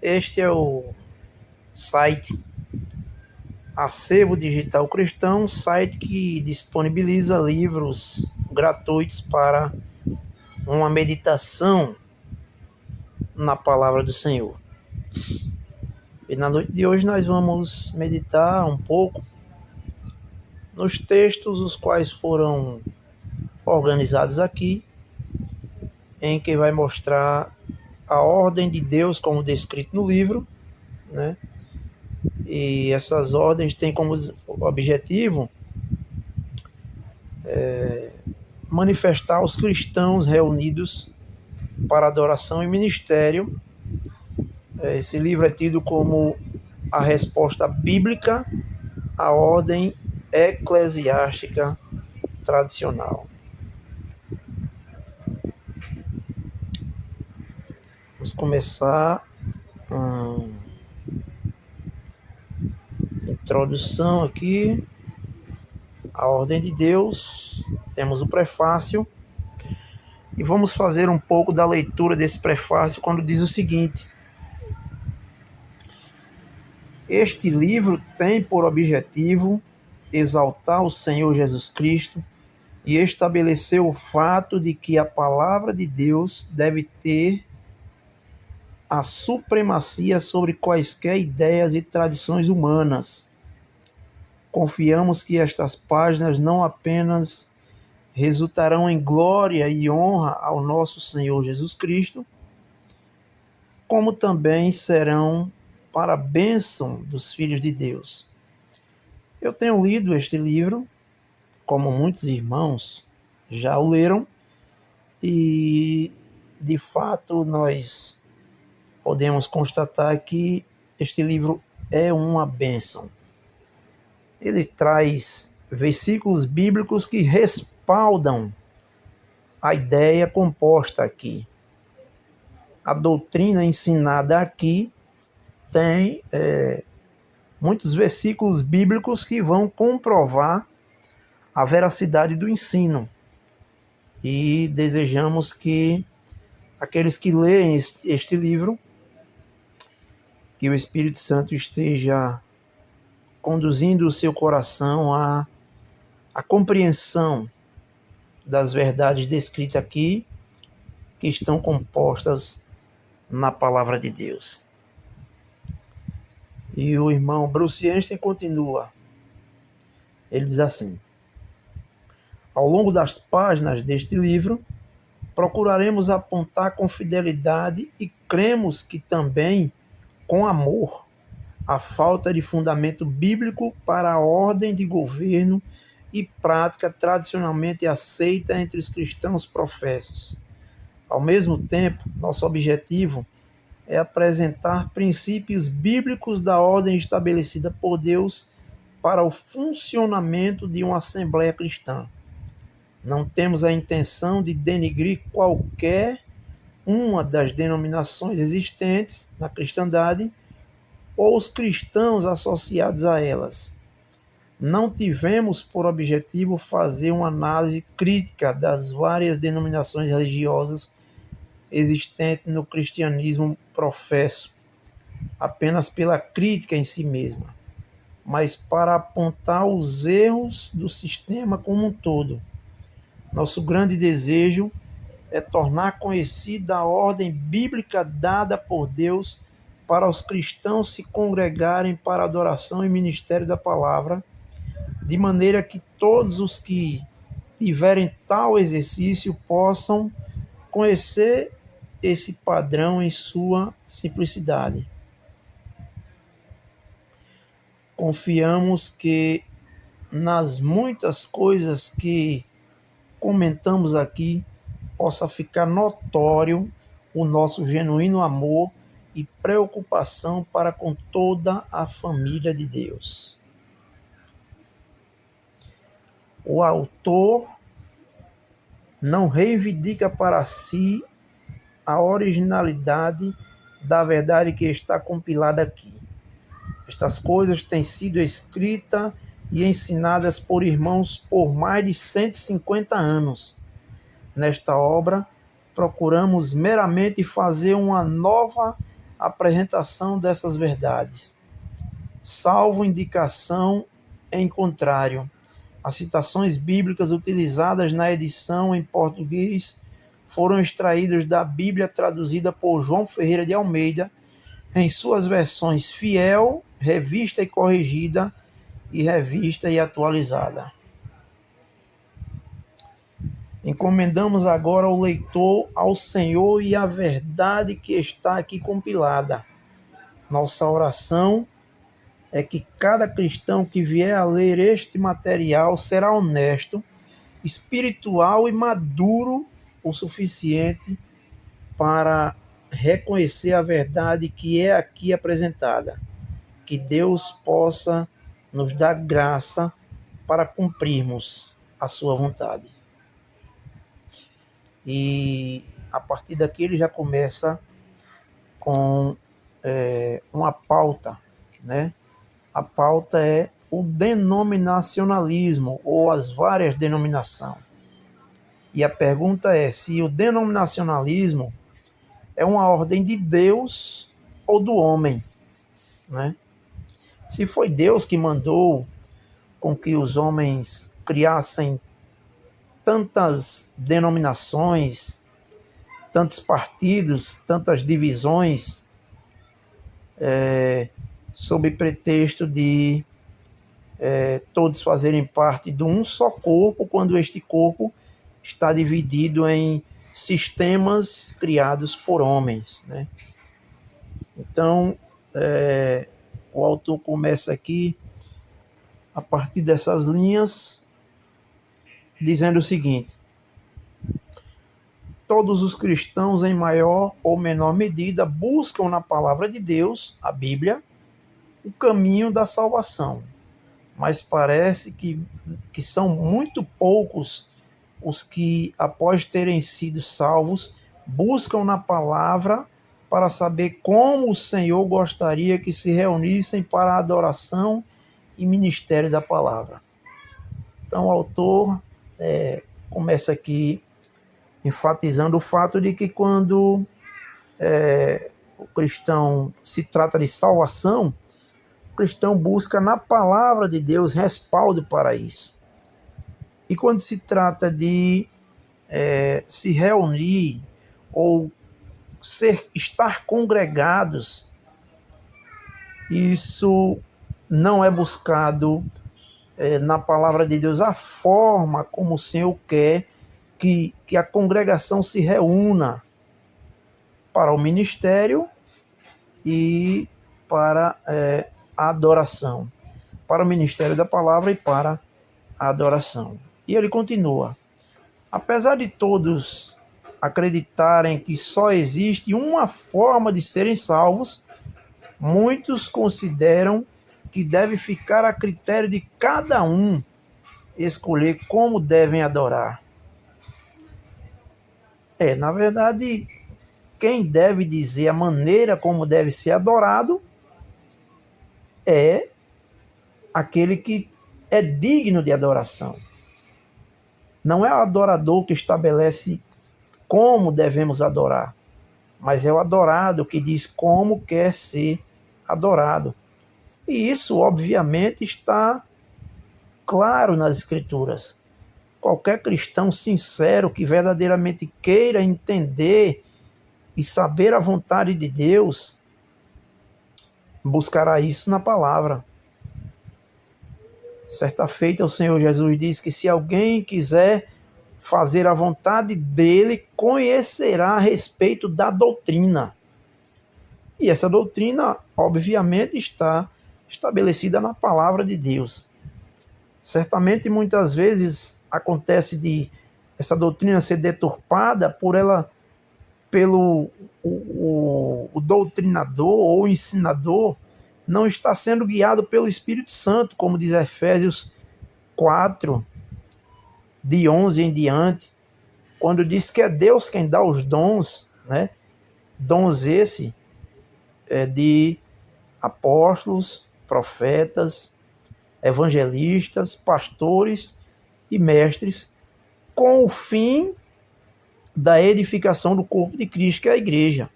Este é o site Acervo Digital Cristão, site que disponibiliza livros gratuitos para uma meditação na palavra do Senhor. E na noite de hoje nós vamos meditar um pouco nos textos os quais foram organizados aqui, em que vai mostrar a ordem de Deus como descrito no livro, né? E essas ordens têm como objetivo manifestar aos cristãos reunidos para adoração e ministério. Esse livro é tido como a resposta bíblica à ordem eclesiástica tradicional. Vamos começar a introdução aqui. A ordem de Deus, temos o prefácio, e vamos fazer um pouco da leitura desse prefácio quando diz o seguinte: este livro tem por objetivo exaltar o Senhor Jesus Cristo e estabelecer o fato de que a palavra de Deus deve ter a supremacia sobre quaisquer ideias e tradições humanas. Confiamos que estas páginas não apenas resultarão em glória e honra ao nosso Senhor Jesus Cristo, como também serão para a bênção dos filhos de Deus. Eu tenho lido este livro, como muitos irmãos já o leram, e de fato nós podemos constatar que este livro é uma bênção. Ele traz versículos bíblicos que respaldam a ideia composta aqui. A doutrina ensinada aqui tem muitos versículos bíblicos que vão comprovar a veracidade do ensino. E desejamos que aqueles que leem este livro, que o Espírito Santo esteja conduzindo o seu coração à compreensão das verdades descritas aqui, que estão compostas na palavra de Deus. E o irmão Bruce Einstein continua. Ele diz assim: ao longo das páginas deste livro, procuraremos apontar com fidelidade e cremos que também com amor a falta de fundamento bíblico para a ordem de governo e prática tradicionalmente aceita entre os cristãos professos. Ao mesmo tempo, nosso objetivo é apresentar princípios bíblicos da ordem estabelecida por Deus para o funcionamento de uma assembleia cristã. Não temos a intenção de denigrir qualquer uma das denominações existentes na cristandade ou os cristãos associados a elas. Não tivemos por objetivo fazer uma análise crítica das várias denominações religiosas existentes no cristianismo professo, apenas pela crítica em si mesma, mas para apontar os erros do sistema como um todo. Nosso grande desejo é tornar conhecida a ordem bíblica dada por Deus para os cristãos se congregarem para adoração e ministério da palavra, de maneira que todos os que tiverem tal exercício possam conhecer esse padrão em sua simplicidade. Confiamos que nas muitas coisas que comentamos aqui possa ficar notório o nosso genuíno amor e preocupação para com toda a família de Deus. O autor não reivindica para si a originalidade da verdade que está compilada aqui. Estas coisas têm sido escritas e ensinadas por irmãos por mais de 150 anos. Nesta obra, procuramos meramente fazer uma nova apresentação dessas verdades, salvo indicação em contrário. As citações bíblicas utilizadas na edição em português foram extraídas da Bíblia traduzida por João Ferreira de Almeida em suas versões Fiel, Revista e Corrigida e Revista e Atualizada. Encomendamos agora o leitor ao Senhor e à verdade que está aqui compilada. Nossa oração é que cada cristão que vier a ler este material será honesto, espiritual e maduro o suficiente para reconhecer a verdade que é aqui apresentada. Que Deus possa nos dar graça para cumprirmos a sua vontade. E a partir daqui ele já começa com uma pauta, né? A pauta é o denominacionalismo ou as várias denominações. E a pergunta é se o denominacionalismo é uma ordem de Deus ou do homem, né? Se foi Deus que mandou com que os homens criassem tantas denominações, tantos partidos, tantas divisões, sob pretexto de todos fazerem parte de um só corpo, quando este corpo está dividido em sistemas criados por homens, né? Então, o autor começa aqui, a partir dessas linhas, dizendo o seguinte: todos os cristãos, em maior ou menor medida, buscam na palavra de Deus, a Bíblia, o caminho da salvação. Mas parece que são muito poucos os que, após terem sido salvos, buscam na palavra para saber como o Senhor gostaria que se reunissem para a adoração e ministério da palavra. Então o autor começa aqui enfatizando o fato de que quando o cristão se trata de salvação, o cristão busca na palavra de Deus respaldo para isso. E quando se trata de se reunir ou estar congregados, isso não é buscado na palavra de Deus a forma como o Senhor quer que a congregação se reúna para o ministério e para a adoração, para o ministério da palavra e para a adoração. E ele continua: apesar de todos acreditarem que só existe uma forma de serem salvos, muitos consideram que deve ficar a critério de cada um escolher como devem adorar. Na verdade, quem deve dizer a maneira como deve ser adorado é aquele que é digno de adoração. Não é o adorador que estabelece como devemos adorar, mas é o adorado que diz como quer ser adorado. E isso, obviamente, está claro nas Escrituras. Qualquer cristão sincero que verdadeiramente queira entender e saber a vontade de Deus, buscará isso na palavra. Certa feita, o Senhor Jesus diz que se alguém quiser fazer a vontade dele, conhecerá a respeito da doutrina. E essa doutrina, obviamente, está estabelecida na palavra de Deus. Certamente, muitas vezes, acontece de essa doutrina ser deturpada pelo doutrinador ou ensinador não está sendo guiado pelo Espírito Santo, como diz Efésios 4, de 11 em diante, quando diz que é Deus quem dá os dons, né? Dons esse de apóstolos, profetas, evangelistas, pastores e mestres, com o fim da edificação do corpo de Cristo, que é a igreja.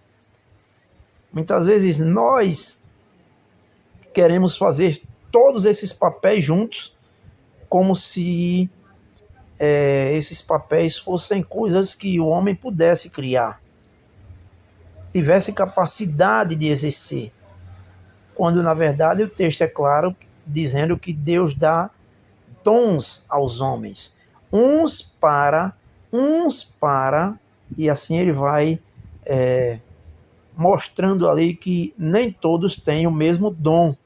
Muitas vezes nós queremos fazer todos esses papéis juntos, como se esses papéis fossem coisas que o homem pudesse criar, tivesse capacidade de exercer, quando na verdade o texto é claro dizendo que Deus dá dons aos homens, uns para, e assim ele vai mostrando ali que nem todos têm o mesmo dom,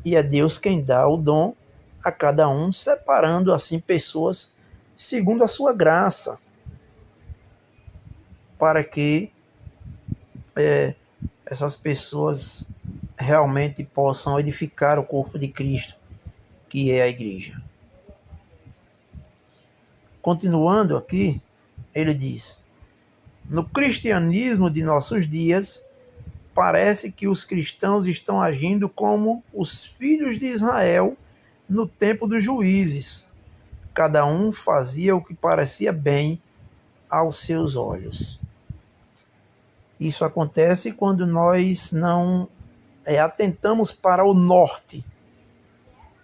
e é Deus quem dá o dom a cada um, separando assim pessoas segundo a sua graça, para que essas pessoas realmente possam edificar o corpo de Cristo, que é a igreja. Continuando aqui, ele diz: no cristianismo de nossos dias, parece que os cristãos estão agindo como os filhos de Israel no tempo dos juízes. Cada um fazia o que parecia bem aos seus olhos. Isso acontece quando nós não atentamos para o norte,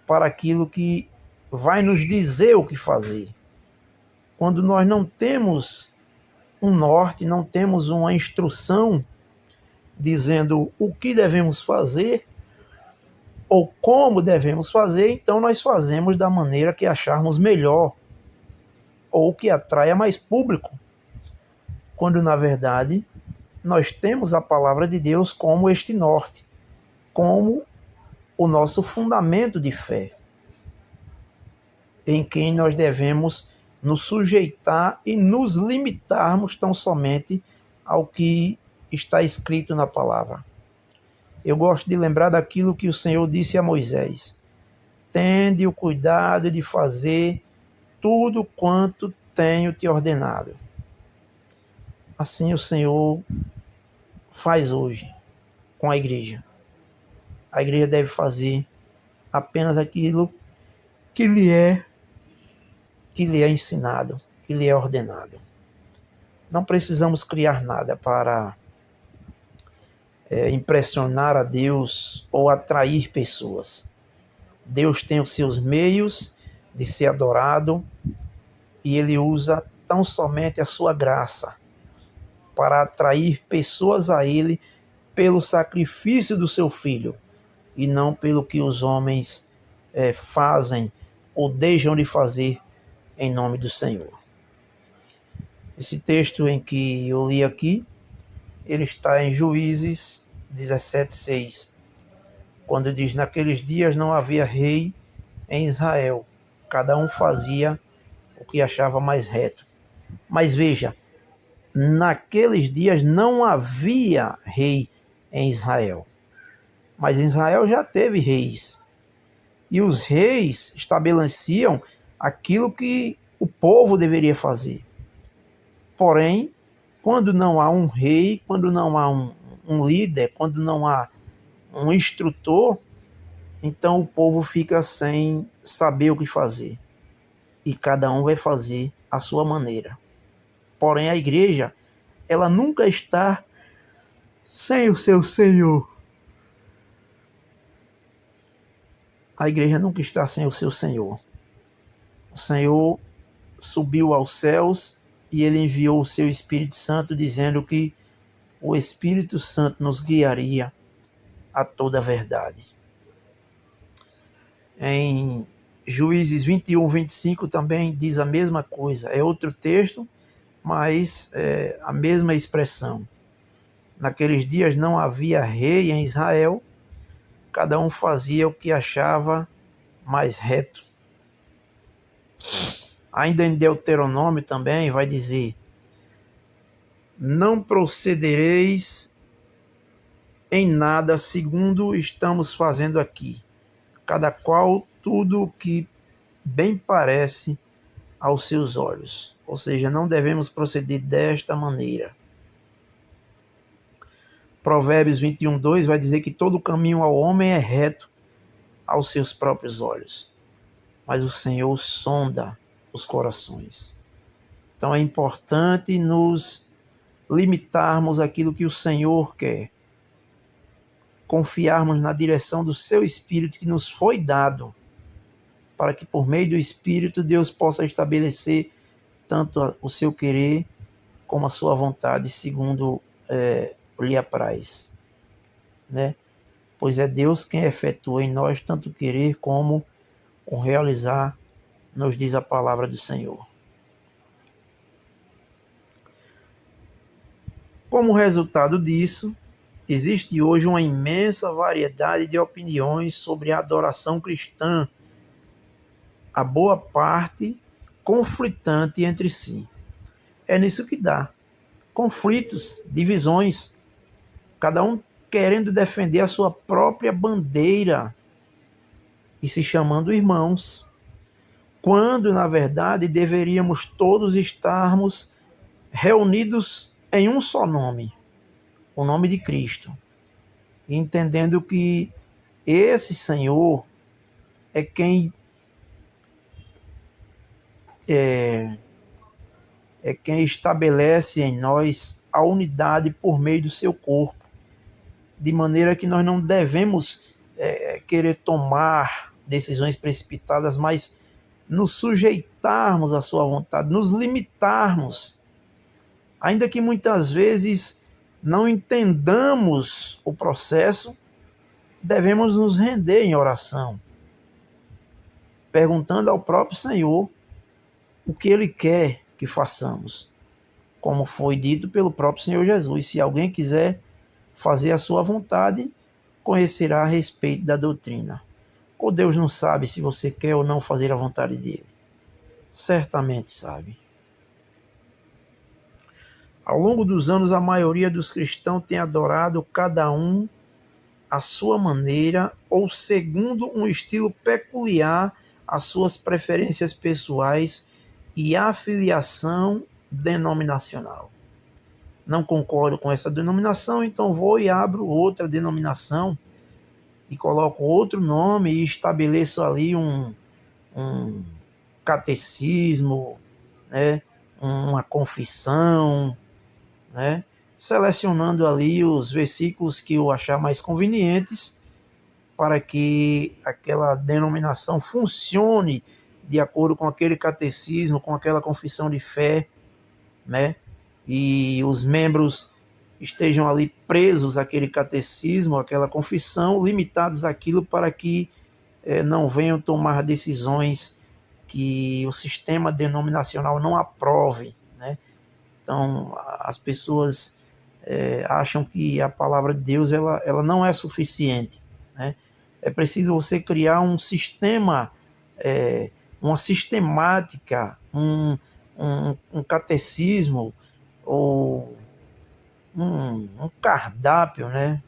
para aquilo que vai nos dizer o que fazer. Quando nós não temos um norte, não temos uma instrução dizendo o que devemos fazer ou como devemos fazer, então nós fazemos da maneira que acharmos melhor ou que atraia mais público, quando na verdade nós temos a palavra de Deus como este norte, como o nosso fundamento de fé, em quem nós devemos nos sujeitar e nos limitarmos tão somente ao que está escrito na palavra. Eu gosto de lembrar daquilo que o Senhor disse a Moisés: tende o cuidado de fazer tudo quanto tenho te ordenado. Assim o Senhor faz hoje com a igreja. A igreja deve fazer apenas aquilo que lhe é ensinado, que lhe é ordenado. Não precisamos criar nada para impressionar a Deus ou atrair pessoas. Deus tem os seus meios de ser adorado e ele usa tão somente a sua graça para atrair pessoas a ele pelo sacrifício do seu filho e não pelo que os homens fazem ou deixam de fazer em nome do Senhor. Esse texto em que eu li aqui, ele está em Juízes 17:6, quando diz: naqueles dias não havia rei em Israel, cada um fazia o que achava mais reto. Mas veja, naqueles dias não havia rei em Israel, mas Israel já teve reis, e os reis estabeleciam aquilo que o povo deveria fazer. Porém, quando não há um rei, quando não há um líder, quando não há um instrutor, então o povo fica sem saber o que fazer. E cada um vai fazer a sua maneira. Porém, a igreja, ela nunca está sem o seu Senhor. A igreja nunca está sem o seu Senhor. O Senhor subiu aos céus e ele enviou o seu Espírito Santo, dizendo que o Espírito Santo nos guiaria a toda a verdade. Em Juízes 21:25 também diz a mesma coisa. É outro texto, mas a mesma expressão. Naqueles dias não havia rei em Israel, cada um fazia o que achava mais reto. Ainda em Deuteronômio também vai dizer: não procedereis em nada segundo estamos fazendo aqui, cada qual tudo o que bem parece aos seus olhos. Ou seja, não devemos proceder desta maneira. Provérbios 21:2 vai dizer que todo caminho ao homem é reto aos seus próprios olhos, mas o Senhor sonda os corações. Então é importante nos limitarmos àquilo que o Senhor quer, confiarmos na direção do seu Espírito que nos foi dado, para que por meio do Espírito Deus possa estabelecer tanto o seu querer como a sua vontade, segundo lhe apraz, né? Pois é Deus quem efetua em nós tanto o querer como o realizar, nos diz a palavra do Senhor. Como resultado disso, existe hoje uma imensa variedade de opiniões sobre a adoração cristã, a boa parte conflitante entre si. É nisso que dá conflitos, divisões, cada um querendo defender a sua própria bandeira e se chamando irmãos, quando na verdade deveríamos todos estarmos reunidos em um só nome, o nome de Cristo, entendendo que esse Senhor é quem estabelece em nós a unidade por meio do seu corpo, de maneira que nós não devemos querer tomar decisões precipitadas, mas nos sujeitarmos à sua vontade, nos limitarmos, ainda que muitas vezes não entendamos o processo, devemos nos render em oração, perguntando ao próprio Senhor o que Ele quer que façamos, como foi dito pelo próprio Senhor Jesus. Se alguém quiser fazer a sua vontade, conhecerá a respeito da doutrina. Ou Deus não sabe se você quer ou não fazer a vontade dele? Certamente sabe. Ao longo dos anos, a maioria dos cristãos tem adorado cada um à sua maneira ou segundo um estilo peculiar às suas preferências pessoais e afiliação denominacional. Não concordo com essa denominação, então vou e abro outra denominação e coloco outro nome e estabeleço ali um catecismo, né? Uma confissão, né? Selecionando ali os versículos que eu achar mais convenientes para que aquela denominação funcione de acordo com aquele catecismo, com aquela confissão de fé, né? E os membros estejam ali presos àquele catecismo, àquela confissão, limitados àquilo para que não venham tomar decisões que o sistema denominacional não aprove, né? Então, as pessoas acham que a palavra de Deus ela não é suficiente, né? É preciso você criar um sistema, uma sistemática, um catecismo, ou um cardápio, né?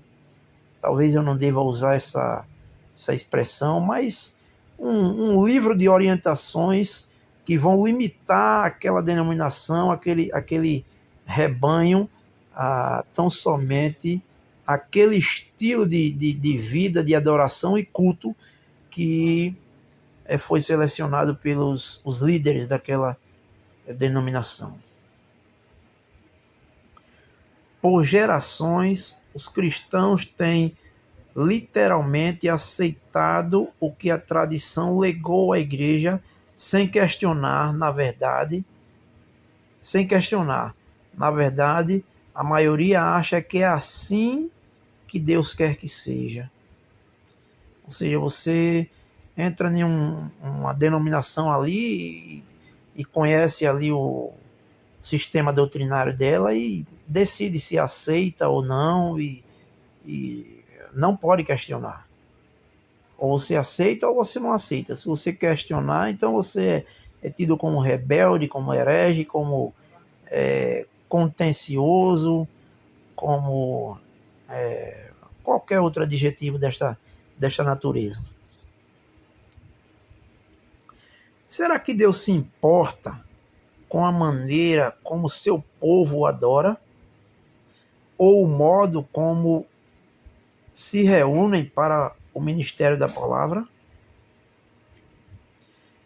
Talvez eu não deva usar essa expressão, mas um livro de orientações que vão limitar aquela denominação, aquele rebanho, a tão somente aquele estilo de vida, de adoração e culto que foi selecionado pelos os líderes daquela denominação. Por gerações, os cristãos têm literalmente aceitado o que a tradição legou à igreja sem questionar, na verdade. Sem questionar. Na verdade, a maioria acha que é assim que Deus quer que seja. Ou seja, você entra em uma denominação ali e conhece ali o sistema doutrinário dela e decide se aceita ou não e não pode questionar. Ou você aceita ou você não aceita. Se você questionar, então você é tido como rebelde, como herege, como contencioso, como qualquer outro adjetivo desta natureza. Será que Deus se importa com a maneira como seu povo o adora? Ou o modo como se reúnem para o ministério da palavra?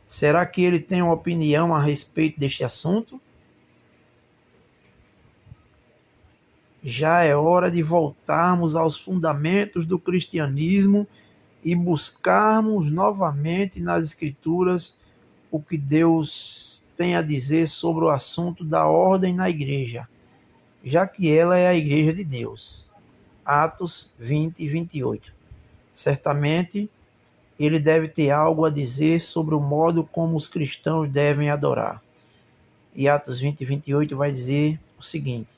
Será que ele tem uma opinião a respeito deste assunto? Já é hora de voltarmos aos fundamentos do cristianismo e buscarmos novamente nas Escrituras o que Deus tem a dizer sobre o assunto da ordem na igreja, já que ela é a igreja de Deus. Atos 20 e 28. Certamente, ele deve ter algo a dizer sobre o modo como os cristãos devem adorar. E Atos 20 e 28 vai dizer o seguinte: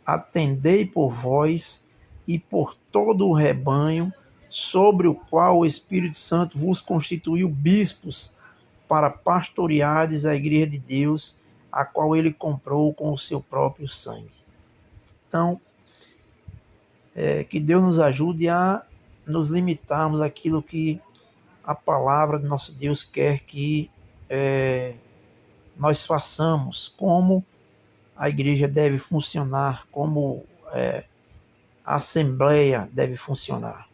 atendei por vós e por todo o rebanho, sobre o qual o Espírito Santo vos constituiu bispos, para pastoreardes a igreja de Deus, a qual ele comprou com o seu próprio sangue. Então, que Deus nos ajude a nos limitarmos àquilo que a palavra do nosso Deus quer que nós façamos, como a igreja deve funcionar, como a assembleia deve funcionar.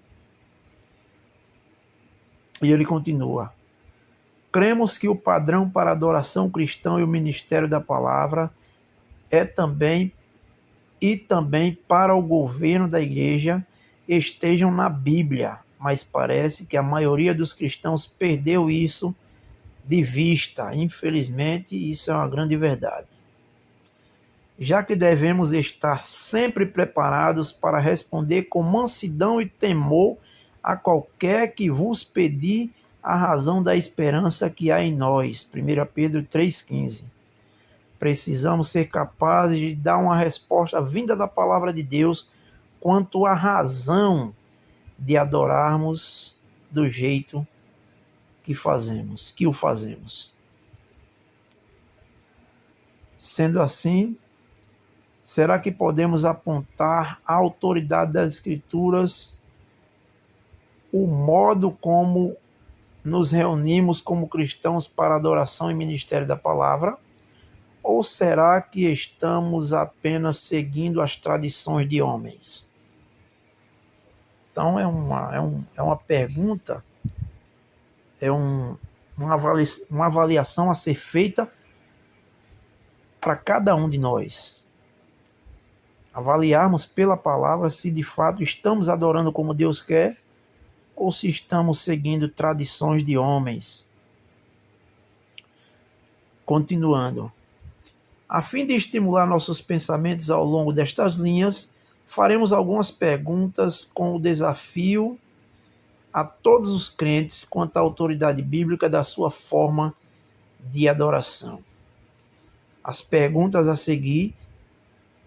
E ele continua: cremos que o padrão para a adoração cristã e o ministério da palavra é também para o governo da igreja estejam na Bíblia, mas parece que a maioria dos cristãos perdeu isso de vista. Infelizmente, isso é uma grande verdade. Já que devemos estar sempre preparados para responder com mansidão e temor a qualquer que vos pedir a razão da esperança que há em nós. 1 Pedro 3,15. Precisamos ser capazes de dar uma resposta vinda da palavra de Deus quanto à razão de adorarmos do jeito que o fazemos. Sendo assim, será que podemos apontar à autoridade das Escrituras o modo como nos reunimos como cristãos para adoração e ministério da palavra? Ou será que estamos apenas seguindo as tradições de homens? Então é uma pergunta, uma avaliação a ser feita para cada um de nós. Avaliarmos pela palavra se de fato estamos adorando como Deus quer ou se estamos seguindo tradições de homens. Continuando. A fim de estimular nossos pensamentos ao longo destas linhas, faremos algumas perguntas com o desafio a todos os crentes quanto à autoridade bíblica da sua forma de adoração. As perguntas a seguir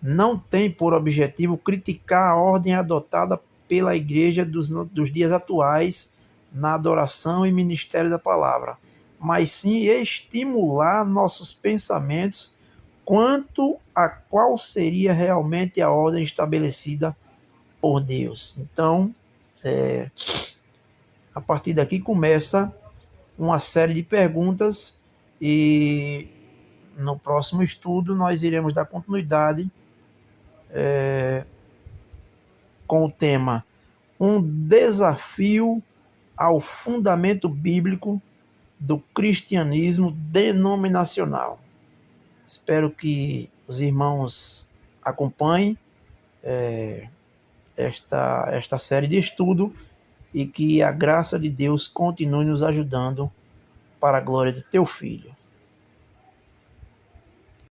não têm por objetivo criticar a ordem adotada pela igreja dos dias atuais na adoração e ministério da palavra, mas sim estimular nossos pensamentos quanto a qual seria realmente a ordem estabelecida por Deus. Então, a partir daqui começa uma série de perguntas e no próximo estudo nós iremos dar continuidade com o tema um desafio ao fundamento bíblico do cristianismo denominacional. Espero que os irmãos acompanhem esta série de estudo e que a graça de Deus continue nos ajudando para a glória do teu Filho.